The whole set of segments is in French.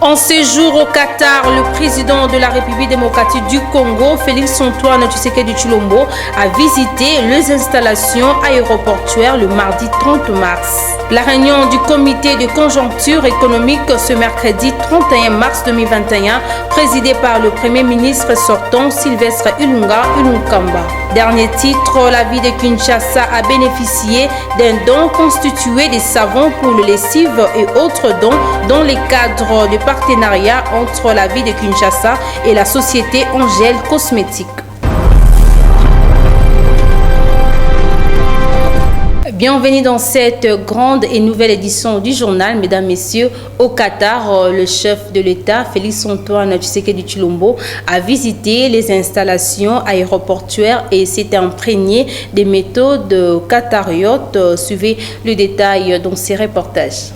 En séjour au Qatar, le président de la République démocratique du Congo, Félix-Antoine Tshisekedi Tshilombo, a visité les installations aéroportuaires le mardi 30 mars. La réunion du comité de conjoncture économique ce mercredi 31 mars 2021, présidée par le premier ministre sortant Sylvestre Ilunga Ilunkamba. Dernier titre, la ville de Kinshasa a bénéficié d'un don constitué des savons pour le lessive et autres dons dans les cadres de partenariat entre la ville de Kinshasa et la société Angèle Cosmétiques. Bienvenue dans cette grande et nouvelle édition du journal, mesdames, messieurs. Au Qatar, le chef de l'État, Félix-Antoine Tshisekedi Tshilombo, a visité les installations aéroportuaires et s'est imprégné des méthodes qatariotes. Suivez le détail dans ces reportages.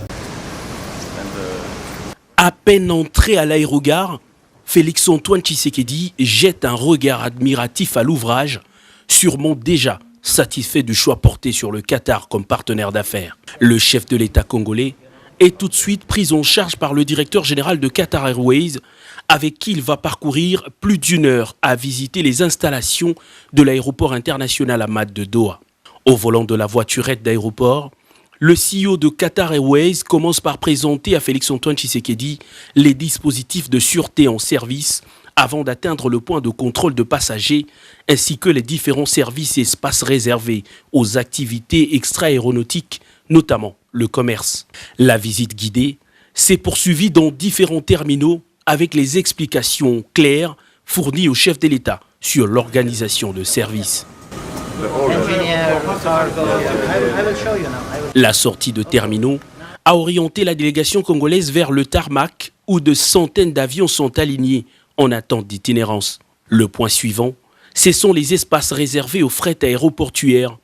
À peine entré à l'aérogare, Félix-Antoine Tshisekedi jette un regard admiratif à l'ouvrage, sûrement déjà satisfait du choix porté sur le Qatar comme partenaire d'affaires. Le chef de l'État congolais est tout de suite pris en charge par le directeur général de Qatar Airways, avec qui il va parcourir plus d'une heure à visiter les installations de l'aéroport international Hamad de Doha. Au volant de la voiturette d'aéroport, le CEO de Qatar Airways commence par présenter à Félix-Antoine Tshisekedi les dispositifs de sûreté en service avant d'atteindre le point de contrôle de passagers, ainsi que les différents services et espaces réservés aux activités extra-aéronautiques, notamment le commerce. La visite guidée s'est poursuivie dans différents terminaux avec les explications claires fournies au chef de l'État sur l'organisation de services. La sortie de terminaux a orienté la délégation congolaise vers le tarmac où de centaines d'avions sont alignés en attente d'itinérance. Le point suivant, ce sont les espaces réservés aux fret aéroportuaires.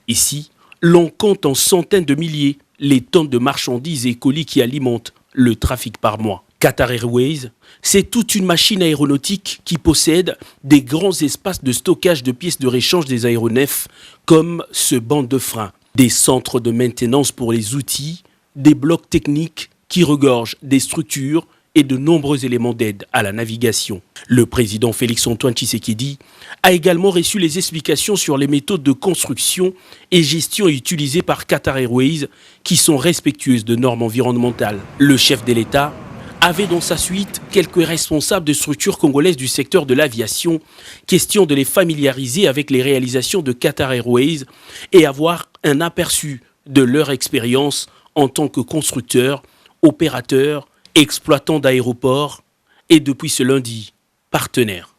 Ici, l'on compte en centaines de milliers les tonnes de marchandises et colis qui alimentent le trafic par mois. Qatar Airways, c'est toute une machine aéronautique qui possède des grands espaces de stockage de pièces de réchange des aéronefs comme ce banc de frein, des centres de maintenance pour les outils, des blocs techniques qui regorgent des structures et de nombreux éléments d'aide à la navigation. Le président Félix-Antoine Tshisekedi a également reçu les explications sur les méthodes de construction et gestion utilisées par Qatar Airways qui sont respectueuses de normes environnementales. Le chef de l'État avait dans sa suite quelques responsables de structures congolaises du secteur de l'aviation, question de les familiariser avec les réalisations de Qatar Airways et avoir un aperçu de leur expérience en tant que constructeur, opérateur, exploitant d'aéroports et depuis ce lundi, partenaire.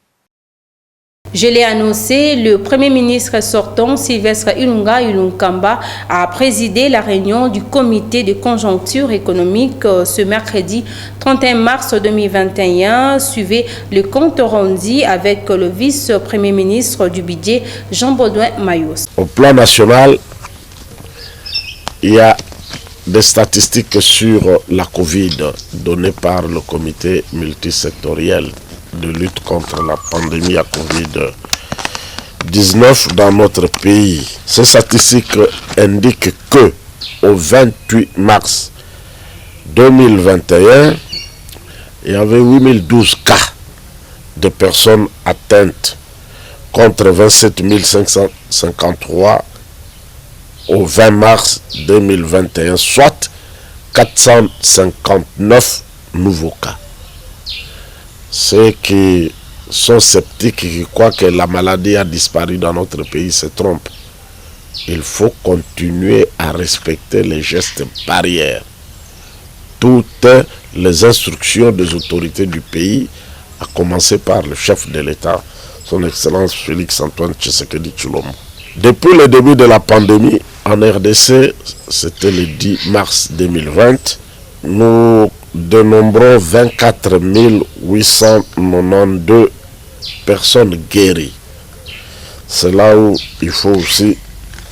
Je l'ai annoncé, le Premier ministre sortant, Sylvestre Ilunga Ilunkamba, a présidé la réunion du comité de conjoncture économique ce mercredi 31 mars 2021. Suivez le compte rendu avec le vice-premier ministre du budget, Jean-Baudouin Mayos. Au plan national, il y a des statistiques sur la Covid données par le comité multisectoriel de lutte contre la pandémie à Covid-19 dans notre pays. Ces statistiques indiquent que au 28 mars 2021, il y avait 8012 cas de personnes atteintes contre 27 553 au 20 mars 2021, soit 459 nouveaux cas. Ceux qui sont sceptiques et qui croient que la maladie a disparu dans notre pays se trompent. Il faut continuer à respecter les gestes barrières. Toutes les instructions des autorités du pays, à commencer par le chef de l'État, son Excellence Félix-Antoine Tshisekedi Tshilombo. Depuis le début de la pandémie, en RDC, c'était le 10 mars 2020, nous dénombrons 24 892 personnes guéries. C'est là où il faut aussi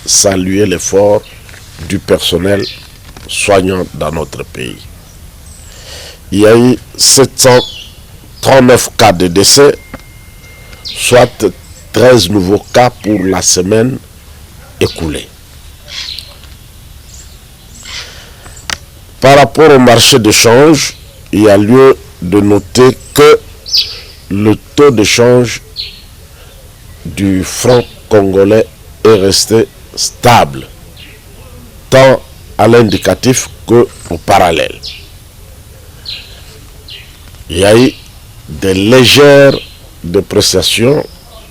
saluer l'effort du personnel soignant dans notre pays. Il y a eu 739 cas de décès, soit 13 nouveaux cas pour la semaine écoulée. Par rapport au marché de change, il y a lieu de noter que le taux de change du franc congolais est resté stable, tant à l'indicatif qu'au parallèle. Il y a eu des légères dépréciations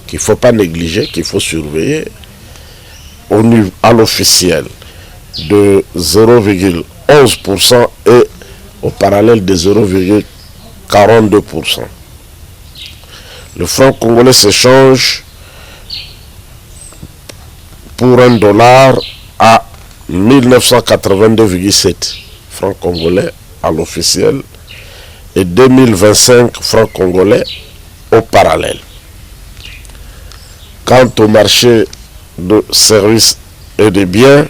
qu'il ne faut pas négliger, qu'il faut surveiller à l'officiel de 0,11% et au parallèle de 0,42%. Le franc congolais s'échange pour $1 à 1982,7 francs congolais à l'officiel et 2025 francs congolais au parallèle. Quant au marché de services et de biens,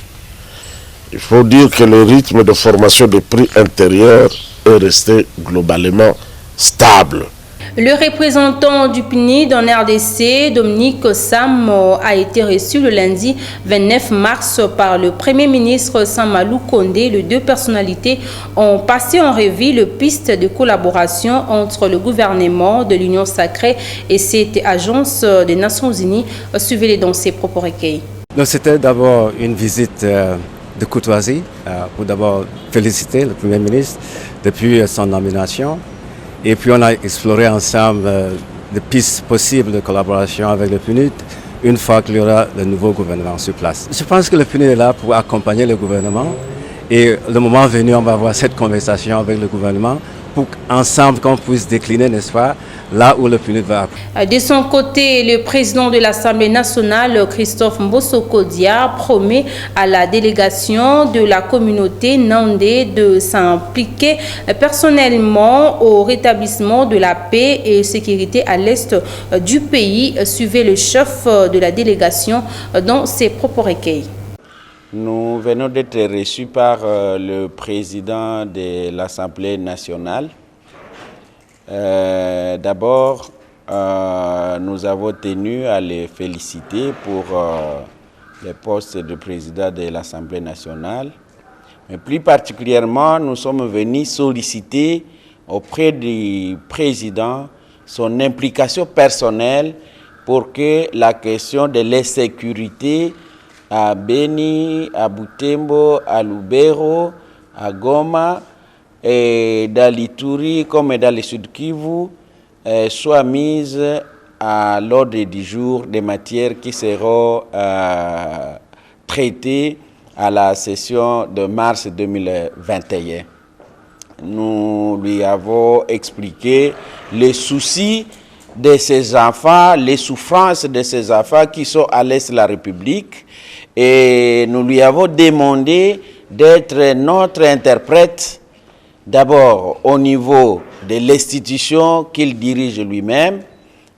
il faut dire que le rythme de formation des prix intérieurs est resté globalement stable. Le représentant du PNUD en RDC, Dominique Sam, a été reçu le lundi 29 mars par le Premier ministre Samalou Kondé. Les deux personnalités ont passé en revue les pistes de collaboration entre le gouvernement de l'Union sacrée et cette agence des Nations Unies. Suivez-les dans ses propres recueils. C'était d'abord une visite de courtoisie pour d'abord féliciter le Premier ministre depuis son nomination. Et puis on a exploré ensemble les pistes possibles de collaboration avec le PNUD une fois qu'il y aura le nouveau gouvernement sur place. Je pense que le PNUD est là pour accompagner le gouvernement et le moment venu, on va avoir cette conversation avec le gouvernement pour qu'ensemble qu'on puisse décliner, n'est-ce pas, là où le PNUD va. De son côté, le président de l'Assemblée nationale, Christophe Mbosso-Kodia, promet à la délégation de la communauté nandé de s'impliquer personnellement au rétablissement de la paix et sécurité à l'est du pays. Suivez le chef de la délégation dans ses propres recueils. Nous venons d'être reçus par le président de l'Assemblée nationale. D'abord, nous avons tenu à les féliciter pour le poste de président de l'Assemblée nationale. Mais plus particulièrement, nous sommes venus solliciter auprès du président son implication personnelle pour que la question de l'insécurité à Beni, à Butembo, à Lubero, à Goma et dans l'Ituri comme dans le Sud Kivu soit mise à l'ordre du jour des matières qui seront traitées à la session de mars 2021. Nous lui avons expliqué les soucis de ces enfants, les souffrances de ces enfants qui sont à l'est de la République. Et nous lui avons demandé d'être notre interprète, d'abord au niveau de l'institution qu'il dirige lui-même,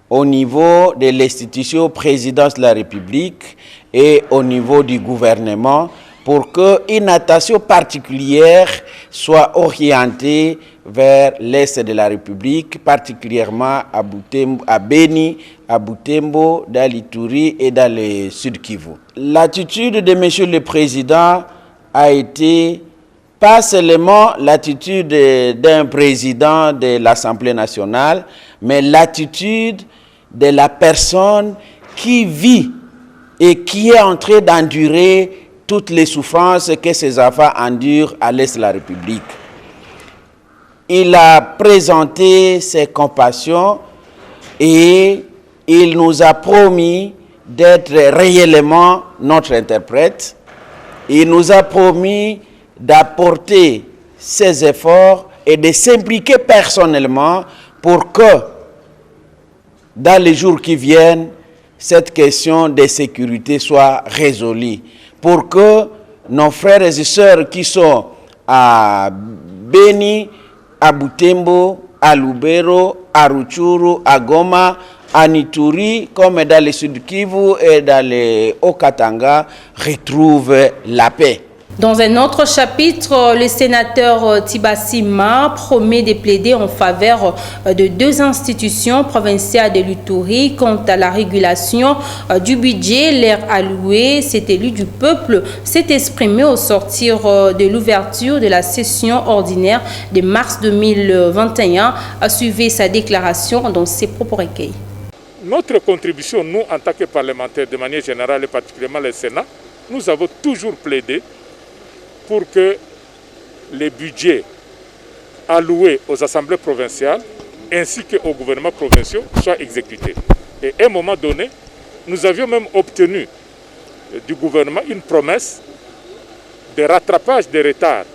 au niveau de l'institution présidence de la République et au niveau du gouvernement, pour qu'une attention particulière soit orientée vers l'est de la République, particulièrement à Butembo, à Beni, à Butembo, dans l'Ituri et dans le Sud Kivu. L'attitude de M. le Président a été pas seulement l'attitude d'un président de l'Assemblée nationale, mais l'attitude de la personne qui vit et qui est en train d'endurer toutes les souffrances que ces enfants endurent à l'est de la République. Il a présenté ses compassions et il nous a promis d'être réellement notre interprète. Il nous a promis d'apporter ses efforts et de s'impliquer personnellement pour que, dans les jours qui viennent, cette question de sécurité soit résolue. Pour que nos frères et sœurs qui sont à Beni, à Butembo, à Lubero, à Rutshuru, à Goma, à Ituri, comme dans le Sud Kivu et dans le Haut-Katanga, retrouvent la paix. Dans un autre chapitre, le sénateur Tibassima promet de plaider en faveur de 2 institutions provinciales de l'Ituri quant à la régulation du budget, l'air alloué. Cet élu du peuple s'est exprimé au sortir de l'ouverture de la session ordinaire de mars 2021. A suivi sa déclaration dans ses propres recueils. Notre contribution, nous, en tant que parlementaires, de manière générale et particulièrement le Sénat, nous avons toujours plaidé pour que les budgets alloués aux assemblées provinciales ainsi qu'aux gouvernements provinciaux soient exécutés. Et à un moment donné, nous avions même obtenu du gouvernement une promesse de rattrapage des retards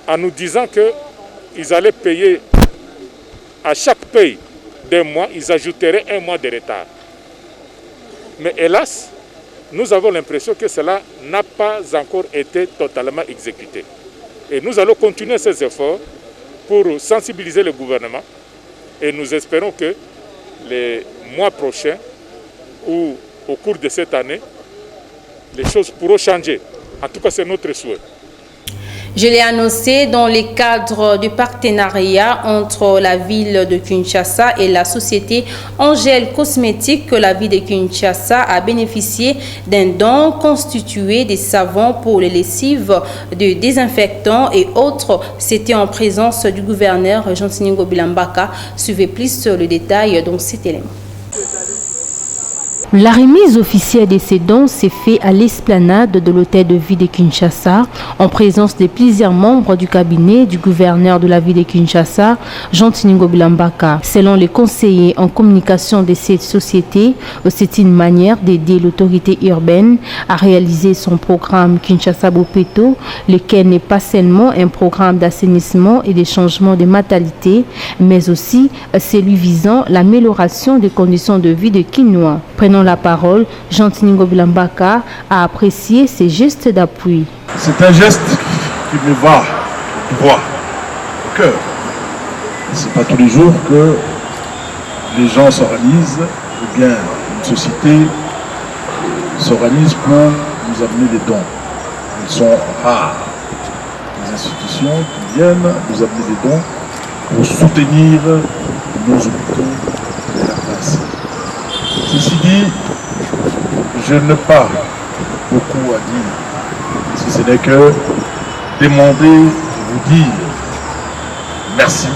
en nous disant qu'ils allaient payer à chaque paye d'un mois, ils ajouteraient 1 mois de retard. Mais hélas, nous avons l'impression que cela n'a pas encore été totalement exécuté. Et nous allons continuer ces efforts pour sensibiliser le gouvernement et nous espérons que les mois prochains ou au cours de cette année, les choses pourront changer. En tout cas, c'est notre souhait. Je l'ai annoncé dans le cadre du partenariat entre la ville de Kinshasa et la société Angèle Cosmétique que la ville de Kinshasa a bénéficié d'un don constitué des savons pour les lessives, de désinfectants et autres. C'était en présence du gouverneur Jean-Tiningo Bilambaka. Suivez plus le détail dans cet élément. La remise officielle de ces dons s'est faite à l'esplanade de l'hôtel de ville de Kinshasa en présence de plusieurs membres du cabinet du gouverneur de la ville de Kinshasa, Jean-Tiningo Bilambaka. Selon les conseillers en communication de cette société, c'est une manière d'aider l'autorité urbaine à réaliser son programme Kinshasa Bopeto, lequel n'est pas seulement un programme d'assainissement et de changement de mentalité, mais aussi celui visant l'amélioration des conditions de vie de Kinois. Prenons la parole, Jean-Tiningo Bilambaka a apprécié ces gestes d'appui. C'est un geste qui me va droit au cœur. Ce n'est pas tous les jours que les gens s'organisent, ou bien une société s'organise pour nous amener des dons. Ils sont rares. Les institutions qui viennent nous amener des dons pour soutenir nos hôpitaux de la place. Ceci dit, je n'ai pas beaucoup à dire, si ce n'est que demander, vous dire merci.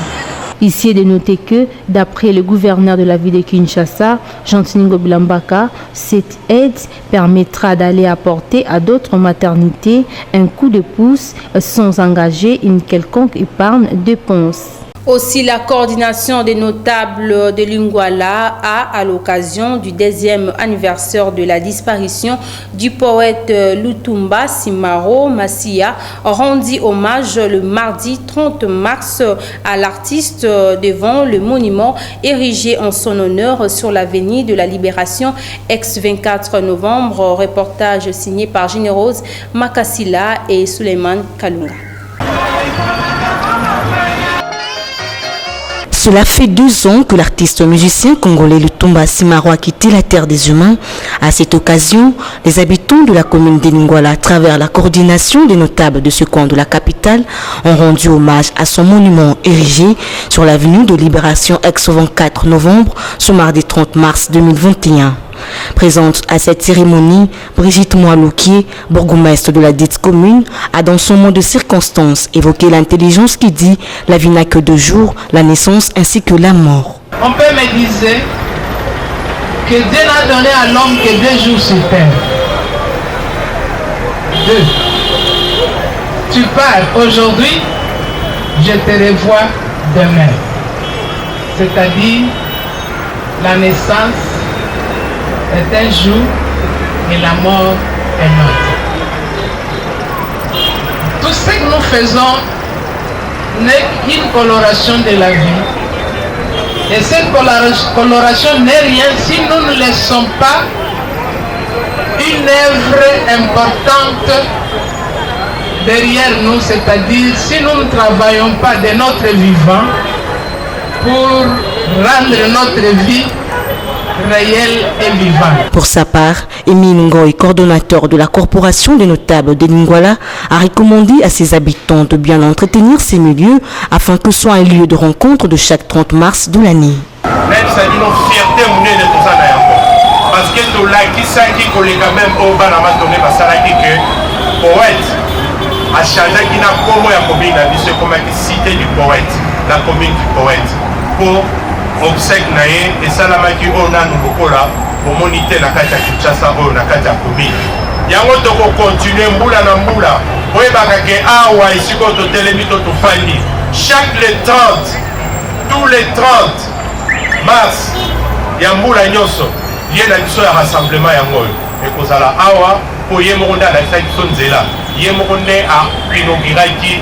Ici est de noter que, d'après le gouverneur de la ville de Kinshasa, Jean-Tiningo Bilambaka, cette aide permettra d'aller apporter à d'autres maternités un coup de pouce sans engager une quelconque épargne de dépenses. Aussi, la coordination des notables de Lingwala a, à l'occasion du 10e anniversaire de la disparition du poète Lutumba Simaro Massia, rendu hommage le mardi 30 mars à l'artiste devant le monument érigé en son honneur sur l'avenue de la Libération, ex-24 novembre. Reportage signé par Générose Makassila et Suleiman Kalunga. Cela fait 2 ans que l'artiste musicien congolais Lutumba Simaro a quitté la terre des humains. À cette occasion, les habitants de la commune de Lingwala, à travers la coordination des notables de ce coin de la capitale, ont rendu hommage à son monument érigé sur l'avenue de Libération ex-24 novembre, ce mardi 30 mars 2021. Présente à cette cérémonie, Brigitte Moaloukier, bourgmestre de la dite commune, a dans son mot de circonstance évoqué l'intelligence qui dit « La vie n'a que 2 jours, la naissance ainsi que la mort ». On peut me dire que Dieu n'a donné à l'homme que 2 jours sur terre. 2. Tu pars aujourd'hui, je te revois demain. C'est-à-dire la naissance est un jour et la mort est l'autre. Tout ce que nous faisons n'est qu'une coloration de la vie. Et cette coloration n'est rien si nous ne laissons pas une œuvre importante derrière nous, c'est-à-dire si nous ne travaillons pas de notre vivant pour rendre notre vie réelle et vivante. Pour sa part, Émile Ngoy, coordonnateur de la Corporation des notables de Lingwala, a recommandé à ses habitants de bien entretenir ces milieux afin que ce soit un lieu de rencontre de chaque 30 mars de l'année. Parce que tout là qui s'agit qu'on est quand même au Banama donné parce que poète a changé qui n'a comment la commune a dit ce comme la cité du poète, la commune du poète pour obsèque naé et ça la maki on a nous là pour moniter la carte à Kinshasa ou la carte à commune. Yango to continuer mbula na mbula oye bakake awa ici ko to telemito to fandi chaque les 30 tous les 30 mars ya mbula nyoso il y a un rassemblement et kozala awa pour yemonda la nzela yemonde a inaugurer qui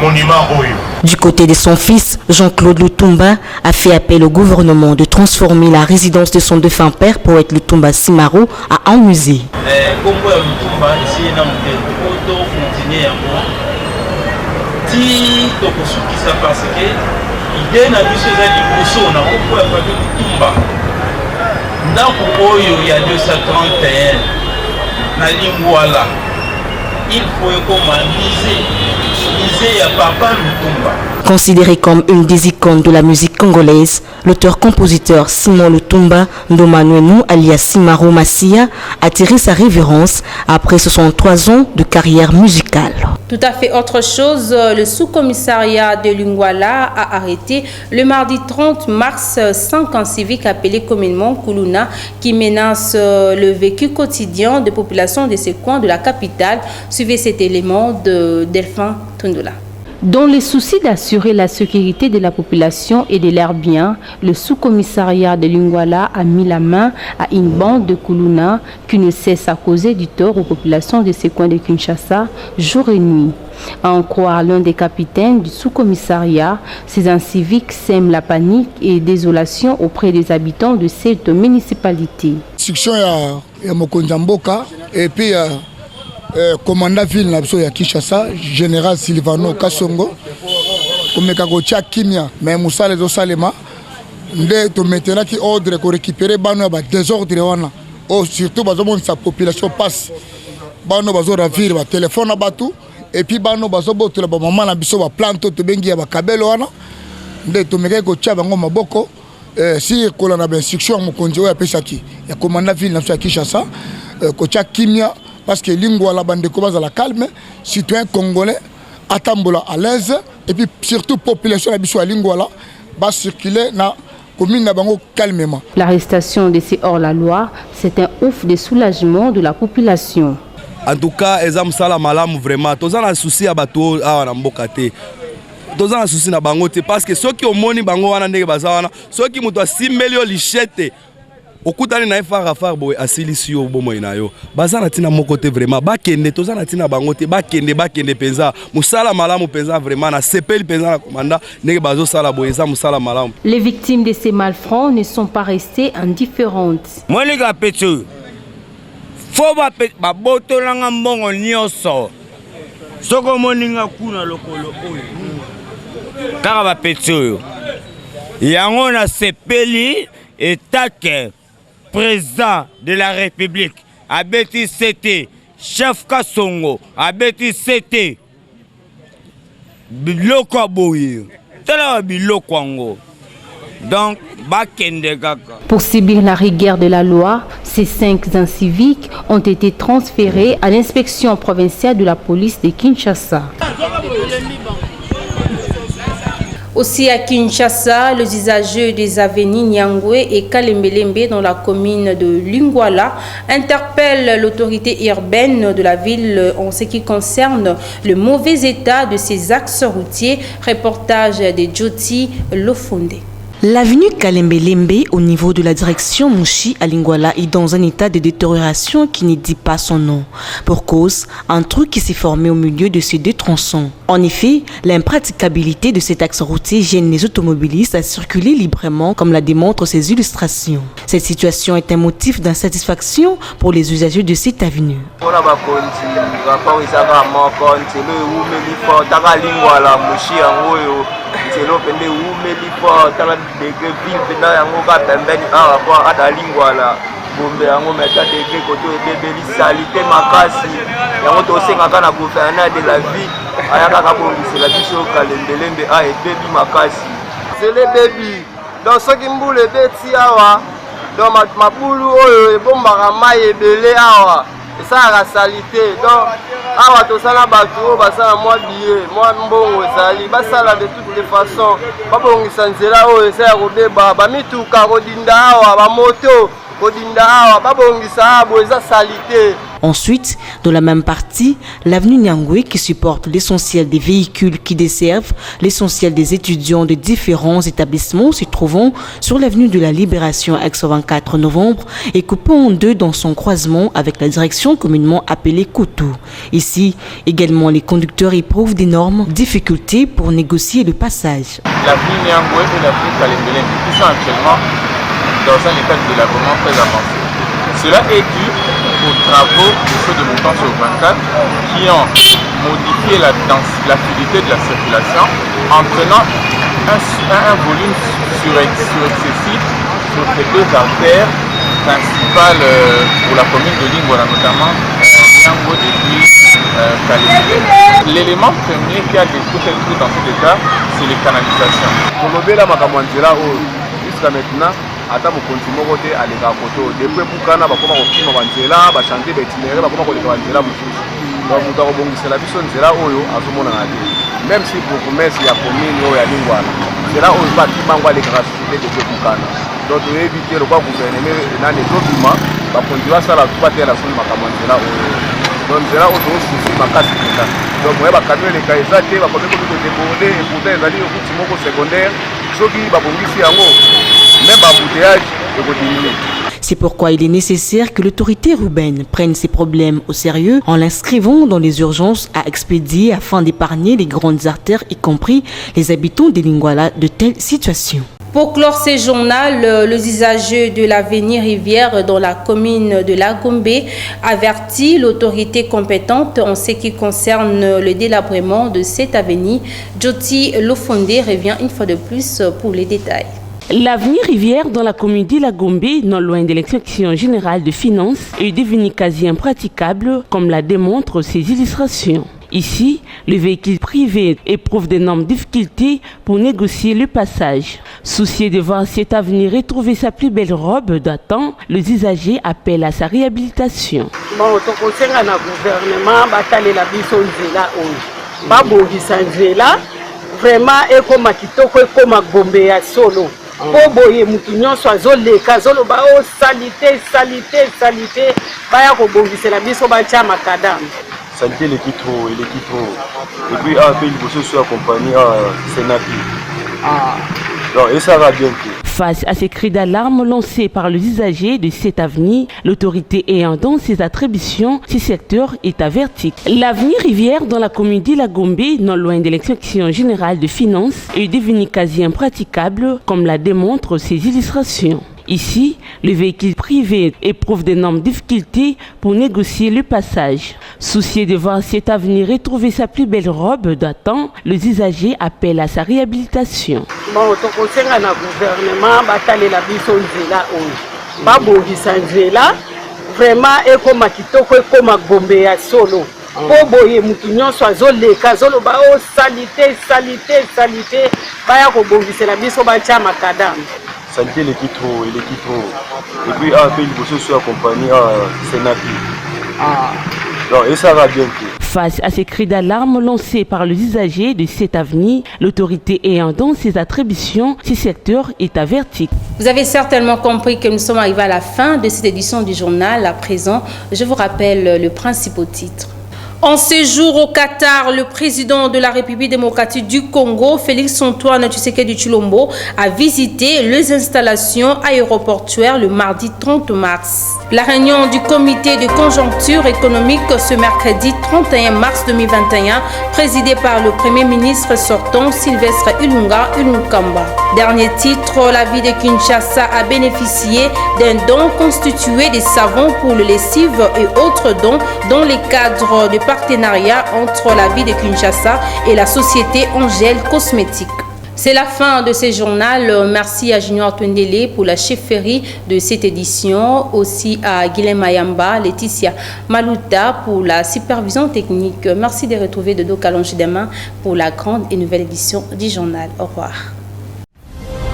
monument oyo. Du côté de son fils, Jean-Claude Lutumba a fait appel au gouvernement de transformer la résidence de son défunt père, poète Lutumba Simaro, en musée. Ndako oyo ya 231 na Lingwala il faut comme musée ya papa Lutumba. Considéré comme une des icônes de la musique congolaise, l'auteur-compositeur Simon Lutumba Ndomanuenu alias Simaro Massia a tiré sa révérence après 63 ans de carrière musicale. Tout à fait autre chose, le sous-commissariat de Lingwala a arrêté le mardi 30 mars 5 ans civiques appelés communément Kuluna qui menacent le vécu quotidien des populations de ces coins de la capitale. Suivez cet élément de Delphin Tundula. Dans les soucis d'assurer la sécurité de la population et de leurs biens, le sous-commissariat de Lingwala a mis la main à une bande de Kuluna qui ne cesse à causer du tort aux populations de ces coins de Kinshasa jour et nuit. À en croire l'un des capitaines du sous-commissariat, ces inciviques sèment la panique et désolation auprès des habitants de cette municipalité. Section ya Mokonjamboka et puis commandant ville ya Kinshasa, général Silvano Kasongo, komeka gocha kimia mais musale zo salema nde to maintenant qui ordre ko récupérer bano ba désordre wana oh surtout bazo mon sa population passe bano bazo ravir ba téléphone abatu et puis bano bazo botela ba maman na biso ba plante to bengi ya ba kabelo wana nde to meka gocha bango maboko si kola na instruction mo konjo ya pesaki ya commandant ville na Kinshasa kocha kimia. Parce que Lingwala bande commence à la calme, citoyens congolais attambola à l'aise et puis surtout population à Lingwala va circuler dans la commune de Bango calmement. L'arrestation de ces hors-la-loi, c'est un ouf de soulagement de la population. En tout cas, ezam sala malamu vraiment. Tous en souci à bateau à Nambokate. Tous en souci na Bango parce que ceux qui ont moni Bango wana ndenge bazawana, ceux qui muto 6 millions lichette. Okutani na fara boy asilisi yo bomo inayo bazana tina mokote vraiment bakende tozana tina bangote bakende penza musala malamu penza vraiment na sepeli penza na komanda neke bazo sala boy za musala malamu. Les victimes de ces malfrats ne sont pas restées indifférentes. Monika petu fo ba botolanga mbongo nyoso soko moninga kuna lokolo oyo kaka ba petu yango na sepeli etake président de la République, Abeti Sete, chef Kasongo, Abeti Sete, Biloko Aboye, Tala Biloko Ango. Donc, Bakende Kaka. Pour subir la rigueur de la loi, ces 5 inciviques ont été transférés à l'inspection provinciale de la police de Kinshasa. Aussi à Kinshasa, les usagers des avenues Nyangwe et Kalembelembe dans la commune de Lingwala interpellent l'autorité urbaine de la ville en ce qui concerne le mauvais état de ces axes routiers. Reportage de Joti Lofonde. L'avenue Kalembelembe au niveau de la direction Mouchi à Lingwala est dans un état de détérioration qui ne dit pas son nom. Pour cause, un trou qui s'est formé au milieu de ces deux tronçons. En effet, l'impraticabilité de cet axe routier gêne les automobilistes à circuler librement, comme la démontrent ces illustrations. Cette situation est un motif d'insatisfaction pour les usagers de cette avenue. bombe yango meta deke koto ebebeli salite makasi yango tosengaka na gouverneur de la ville ayaka kabongisela biso kalembelembe a ebebi makasi zele bebi donc soki mbula ebeti awa donc mabulu oyo ebombaka mai ebele awa esalaka salite donc awa tosala bato oyo basala mwa biye mwa mbongo ezali basala de toutes les façons babongisa nzela oyo eza ya kobeba bamituka kodinda awa bamoto. Ensuite, dans la même partie, l'avenue Nyangwe qui supporte l'essentiel des véhicules qui desservent l'essentiel des étudiants de différents établissements se trouvant sur l'avenue de la Libération ex-24 novembre est coupée en deux dans son croisement avec la direction communément appelée Koutou. Ici, également, les conducteurs éprouvent d'énormes difficultés pour négocier le passage. L'avenue Nyangwe et l'avenue Kalembele qui sont actuellement dans un état de délabrement très avancé. Cela est dû aux travaux du feu de montant sur 24 qui ont modifié la fluidité de la circulation, entraînant un volume surexcessif sur ces deux artères principales pour la commune de Lingwala, notamment Nyango depuis Kalembele. L'élément premier qui a détruit dans cet état, c'est les canalisations. Jusqu'à maintenant, ata mokonzi moko te aleka koto depuis bukana bakoma kokima banzela bachange betinere bakoma koleka banzela mosusu donc moto akobongisela biso nzela oyo azomonana te même si pour promesse ya commune oyo ya Lingwala nzela oyo bakimango alekaka société depuis bukana donc toyebi te lokwa gouvernement nani ezobima bakonzi basala tubatela soni makambo ya nzela oyo donc nzela oyo tozosusi makasi mpenza donc moye bakami eleka eza te bakomi kodeborde et pourtant ezali okuti moko secondaire soki babongisi yango. C'est pourquoi il est nécessaire que l'autorité urbaine prenne ces problèmes au sérieux en l'inscrivant dans les urgences à expédier afin d'épargner les grandes artères, y compris les habitants de Lingwala, de telles situations. Pour clore ces journal, les usagers de l'avenue Rivière dans la commune de Lagombe avertit l'autorité compétente en ce qui concerne le délabrement de cette avenue. Joti Lofondé revient une fois de plus pour les détails. L'avenue Rivière dans la commune d'Ilagombe, non loin de l'inspection générale de finances, est devenue quasi impraticable, comme la démontrent ces illustrations. Ici, le véhicule privé éprouve d'énormes difficultés pour négocier le passage. Soucieux de voir cette avenue retrouver sa plus belle robe datant, les usagers appellent à sa réhabilitation. Po boye mutu nyonso azoleka azoloba o salite baya kobongisela biso batia makadamu salite eleki trop et puis mpe liboso so accompagné Senapi donc et ça va bien. Face à ces cris d'alarme lancés par les usagers de cette avenue, l'autorité ayant dans ses attributions, ce secteur est averti. L'avenue Rivière dans la commune d'Ilagombe, non loin de l'inspection générale de finances, est devenue quasi impraticable, comme la démontrent ces illustrations. Ici, le véhicule privé éprouve d'énormes difficultés pour négocier le passage. Soucieux de voir cette avenue retrouver sa plus belle robe datant, les usagers appellent à sa réhabilitation. Bon, tokosenga na gouvernement batalela biso nzela oyo. Babongisa nzela, vraiment ekoma kitoko ekoma Gombe ya solo. Po boye mutu nyonso azoleka azoloba o salite baya kobongisela biso batia makadamu. Salite eleki trop et puis mpe liboso so accompagné Senapi donc et ça va bien. Face à ces cris d'alarme lancés par les usagers de cette avenue, l'autorité ayant dans ses attributions, ce secteur est averti. Vous avez certainement compris que nous sommes arrivés à la fin de cette édition du journal. À présent, je vous rappelle le principal titre. En séjour au Qatar, le président de la République démocratique du Congo, Félix-Antoine Tshisekedi Tshilombo, a visité les installations aéroportuaires le mardi 30 mars. La réunion du comité de conjoncture économique ce mercredi 31 mars 2021, présidée par le premier ministre sortant Sylvestre Ilunga Ilunkamba. Dernier titre, la ville de Kinshasa a bénéficié d'un don constitué des savons pour le lessive et autres dons dans les cadres de partenariat entre la ville de Kinshasa et la société Angèle Cosmétiques. C'est la fin de ce journal. Merci à Junior Twendele pour la chefferie de cette édition. Aussi à Guilhem Mayamba, Laetitia Maluta pour la supervision technique. Merci de retrouver Dodo Kalonji demain pour la grande et nouvelle édition du journal. Au revoir.